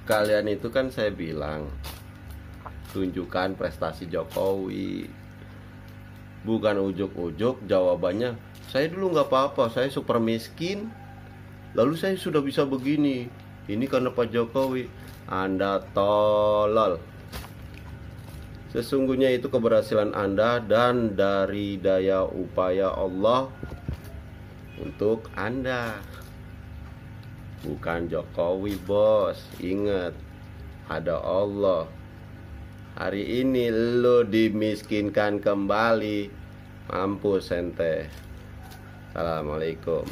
Kalian itu kan saya bilang tunjukkan prestasi Jokowi, bukan ujuk-ujuk jawabannya saya dulu nggak apa-apa, saya super miskin lalu saya sudah bisa begini, ini karena Pak Jokowi. Anda tolol. Sesungguhnya itu keberhasilan Anda dan dari daya upaya Allah untuk Anda, bukan Jokowi bos. Ingat, ada Allah. Hari ini lo dimiskinkan kembali. Mampus ente. Assalamualaikum.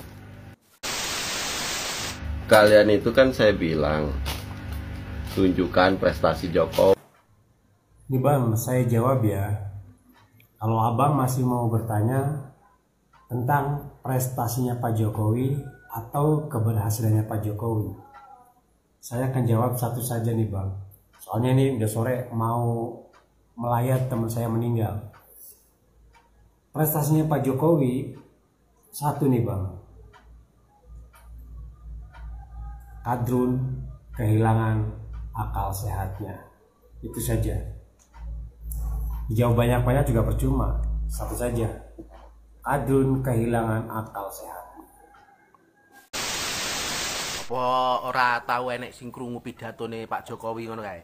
Kalian itu kan saya bilang tunjukkan prestasi Jokowi. Nih bang, saya jawab ya. Kalau abang masih mau bertanya tentang prestasinya Pak Jokowi atau keberhasilannya Pak Jokowi, saya akan jawab satu saja nih bang. Soalnya ini udah sore, mau melayat teman saya meninggal. Prestasinya Pak Jokowi satu nih bang, kadrun kehilangan akal sehatnya. Itu saja. Jauh banyak-banyak juga percuma. Satu saja, kadrun kehilangan akal sehat. Apa ora tahu enek sing krungu pidatone Pak Jokowi ngono kae?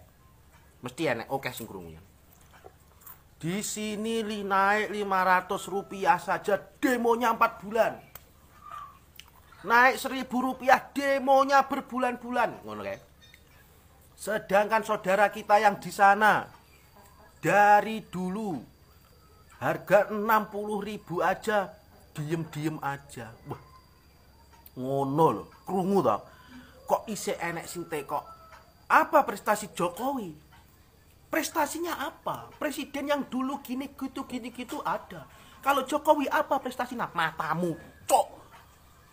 Mesti enek akeh sing krungu. Di sini naik 500 rupiah saja demonya 4 bulan. Naik 1000 rupiah demonya berbulan-bulan ngono kae. Sedangkan saudara kita yang di sana dari dulu harga 60.000 aja diem-diem aja. Wah, ngono loh, krungu toh. Kok isih enek sing tekok. Apa prestasi Jokowi? Prestasinya apa? Presiden yang dulu gini gitu ada. Kalau Jokowi apa prestasinya? Matamu, cok.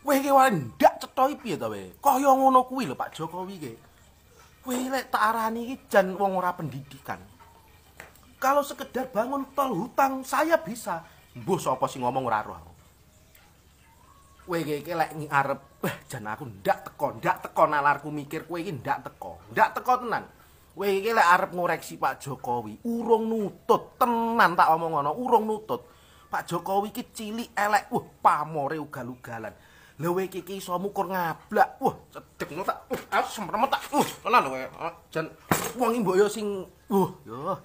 Weh ki wae ndak cetoi piye to weh. Kaya ngono kuwi lho Pak Jokowi ki. Weh lek tak arani iki jan wong ora pendidikan. Kalau sekedar bangun tol hutang saya bisa. Mbuh sapa sing ngomong ora roh. Kowe iki lek ngarep jan aku ndak teko nalarku mikir kowe iki ndak teko tenan. Kowe iki lek arep ngoreksi Pak Jokowi, urung nutut tenan tak omong ngono, urung nutut. Pak Jokowi iki cilik elek, pamore ugal-ugalan. Lha kowe iki iso mukur ngablak. Cedek ngono tak. Aku semremet tak. Tenan kowe. Jan wong iki mbok yo sing yo.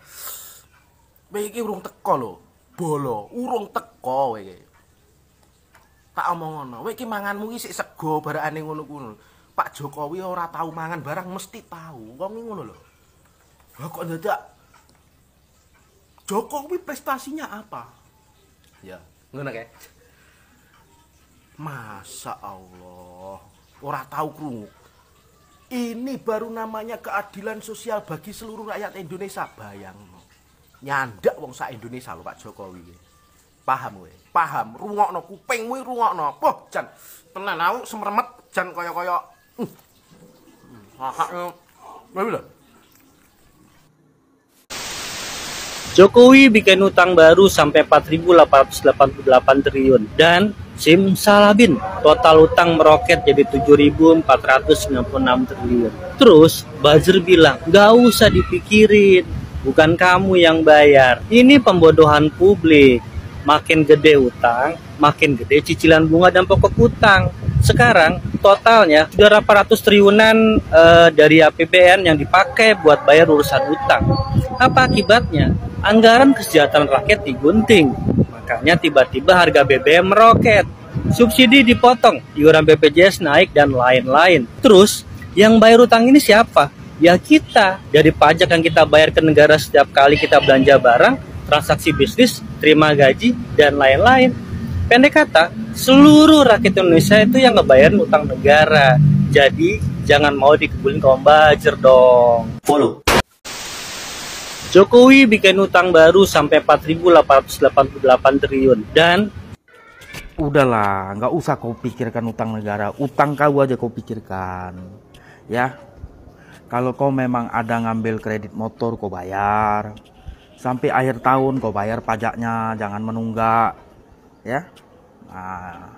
Kowe iki urung teko lho. Bolo, urung teko kowe iki. Tak omong ngono, kowe iki manganmu iki sik sego barakane ngono-ngono. Pak Jokowi ora tahu mangan barang mesti tahu. Wong iki ngono lho. Lah kok dadak Jokowi prestasinya apa? Ya, ngono kae. Masya Allah, ora tahu krungu. Ini baru namanya keadilan sosial bagi seluruh rakyat Indonesia. Bayangno. Nyandak wong sak Indonesia lho Pak Jokowi. Paham kowe? Paham, rungokno kupingmu rungokno. Poh, jan tenan aku semremet jan kaya-kaya lho. Jokowi bikin utang baru sampai 4.888 triliun dan simsalabim total utang meroket jadi 7.496 triliun. Terus buzzer bilang nggak usah dipikirin, bukan kamu yang bayar. Ini pembodohan publik. Makin gede utang, makin gede cicilan bunga dan pokok utang. Sekarang totalnya sudah 800 triliunan dari APBN yang dipakai buat bayar urusan utang. Apa akibatnya? Anggaran kesejahteraan rakyat digunting. Makanya tiba-tiba harga BBM meroket. Subsidi dipotong, iuran BPJS naik dan lain-lain. Terus yang bayar utang ini siapa? Ya kita. Dari pajak yang kita bayar ke negara setiap kali kita belanja barang, transaksi bisnis, terima gaji, dan lain-lain. Pendek kata, seluruh rakyat Indonesia itu yang ngebayarin utang negara. Jadi, jangan mau dikebulin kaum buzzer dong. Follow. Jokowi bikin utang baru sampai 4.888 triliun dan udahlah, nggak usah kau pikirkan utang negara, utang kau aja kau pikirkan, ya. Kalau kau memang ada ngambil kredit motor, kau bayar sampai akhir tahun, kau bayar pajaknya, jangan menunggak, ya. Nah,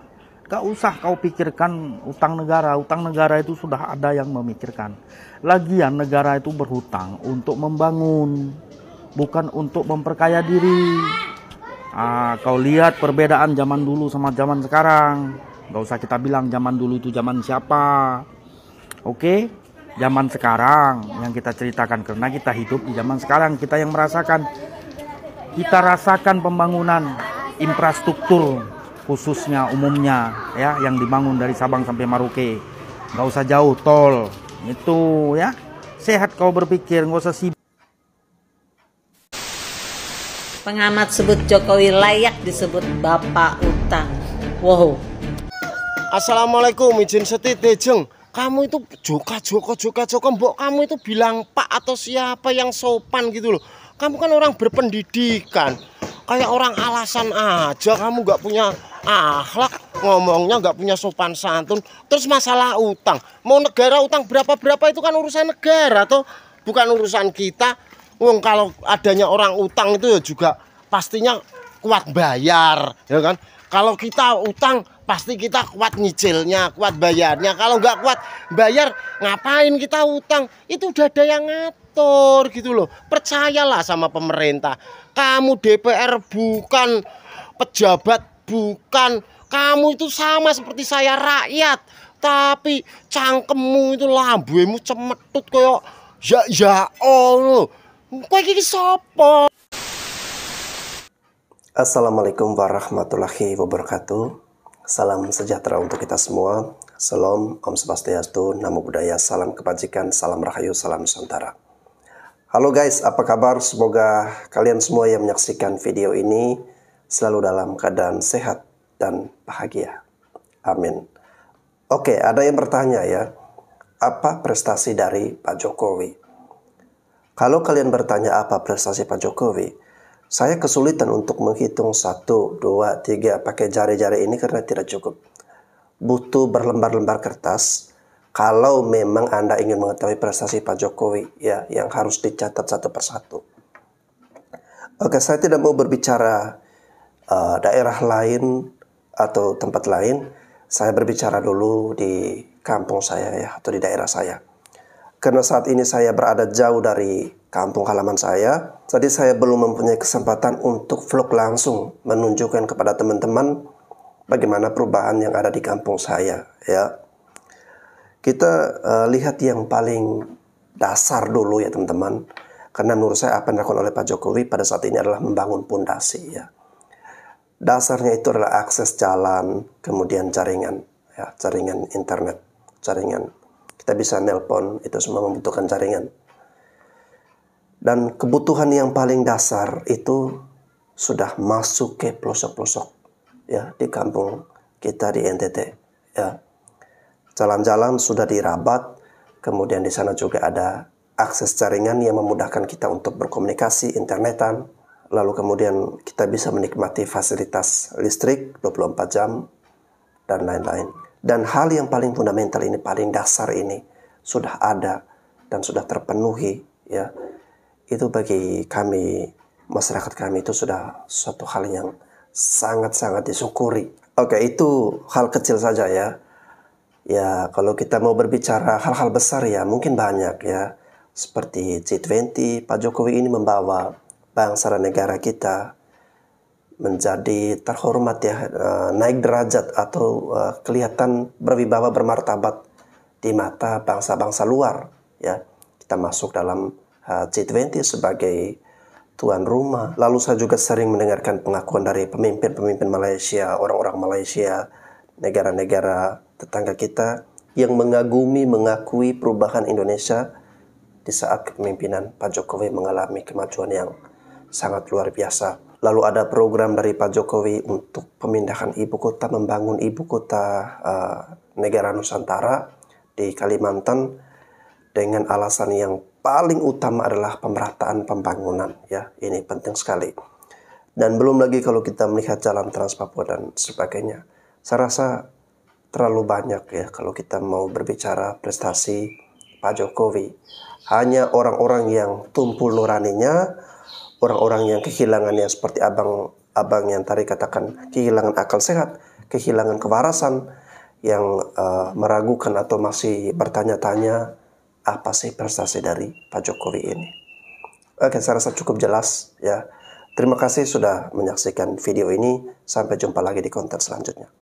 Gak usah kau pikirkan utang negara. Utang negara itu sudah ada yang memikirkan. Lagian negara itu berhutang untuk membangun, bukan untuk memperkaya diri. Kau lihat perbedaan zaman dulu sama zaman sekarang. Gak usah kita bilang zaman dulu itu zaman siapa. Oke? Zaman sekarang yang kita ceritakan, karena kita hidup di zaman sekarang, kita yang merasakan. Kita rasakan pembangunan infrastruktur, khususnya umumnya ya, yang dibangun dari Sabang sampai Merauke. Nggak usah jauh, tol itu ya. Sehat kau berpikir, nggak usah sibuk. Pengamat sebut Jokowi layak disebut bapak utang. Wow. Assalamualaikum, izin setidejeng. Kamu itu Joko, mbok kamu itu bilang pak atau siapa yang sopan gitu loh. Kamu kan orang berpendidikan, kayak orang alasan aja. Kamu nggak punya akhlak, ngomongnya nggak punya sopan santun. Terus masalah utang, mau negara utang berapa itu kan urusan negara toh, bukan urusan kita. Wong kalau adanya orang utang itu ya juga pastinya kuat bayar, ya kan? Kalau kita utang pasti kita kuat nyicilnya, kuat bayarnya. Kalau nggak kuat bayar, ngapain kita utang? Itu udah ada yang ngatur gitu loh. Percayalah sama pemerintah. Kamu DPR bukan pejabat, bukan. Kamu itu sama seperti saya, rakyat. Tapi cangkemmu itu, lambemu cemetut kayak ya Allah. Kowe iki sapa? Assalamualaikum warahmatullahi wabarakatuh. Salam sejahtera untuk kita semua. Salam, Om Swastiastu, Namo Buddhaya, salam kebajikan, salam rahayu, salam Nusantara. Halo guys, apa kabar? Semoga kalian semua yang menyaksikan video ini selalu dalam keadaan sehat dan bahagia. Amin. Oke, ada yang bertanya ya, apa prestasi dari Pak Jokowi? Kalau kalian bertanya apa prestasi Pak Jokowi, saya kesulitan untuk menghitung 1, 2, 3 pakai jari-jari ini karena tidak cukup. Butuh berlembar-lembar kertas. Kalau memang Anda ingin mengetahui prestasi Pak Jokowi, ya, yang harus dicatat satu persatu. Oke, saya tidak mau berbicara daerah lain atau tempat lain. Saya berbicara dulu di kampung saya ya, atau di daerah saya. Karena saat ini saya berada jauh dari kampung halaman saya, jadi saya belum mempunyai kesempatan untuk vlog langsung menunjukkan kepada teman-teman bagaimana perubahan yang ada di kampung saya. Ya, kita lihat yang paling dasar dulu ya teman-teman. Karena menurut saya apa yang dilakukan oleh Pak Jokowi pada saat ini adalah membangun pondasi ya. Dasarnya itu adalah akses jalan, kemudian jaringan, ya, jaringan internet, jaringan. Kita bisa nelpon, itu semua membutuhkan jaringan. Dan kebutuhan yang paling dasar itu sudah masuk ke pelosok-pelosok ya di kampung kita di NTT ya. Jalan-jalan sudah dirabat, kemudian di sana juga ada akses jaringan yang memudahkan kita untuk berkomunikasi internetan. Lalu kemudian kita bisa menikmati fasilitas listrik 24 jam dan lain-lain. Dan hal yang paling fundamental ini, paling dasar ini sudah ada dan sudah terpenuhi ya. Itu bagi kami, masyarakat kami itu sudah suatu hal yang sangat-sangat disyukuri. Oke, itu hal kecil saja ya. Ya, kalau kita mau berbicara hal-hal besar ya mungkin banyak ya. Seperti G20, Pak Jokowi ini membawa bangsa dan negara kita menjadi terhormat ya, naik derajat atau kelihatan berwibawa, bermartabat di mata bangsa-bangsa luar ya. Kita masuk dalam G20 sebagai tuan rumah. Lalu saya juga sering mendengarkan pengakuan dari pemimpin-pemimpin Malaysia, orang-orang Malaysia, negara-negara tetangga kita yang mengakui perubahan Indonesia di saat kepemimpinan Pak Jokowi mengalami kemajuan yang sangat luar biasa. Lalu ada program dari Pak Jokowi untuk pemindahan ibu kota, membangun ibu kota negara Nusantara di Kalimantan dengan alasan yang paling utama adalah pemerataan pembangunan ya. Ini penting sekali. Dan belum lagi kalau kita melihat jalan Trans Papua dan sebagainya. Saya rasa terlalu banyak ya kalau kita mau berbicara prestasi Pak Jokowi. Hanya orang-orang yang tumpul nuraninya, orang-orang yang kehilangan yang seperti abang yang tadi katakan kehilangan akal sehat kehilangan kewarasan, yang meragukan atau masih bertanya-tanya apa sih prestasi dari Pak Jokowi ini. Oke, saya rasa cukup jelas ya. Terima kasih sudah menyaksikan video ini. Sampai jumpa lagi di konten selanjutnya.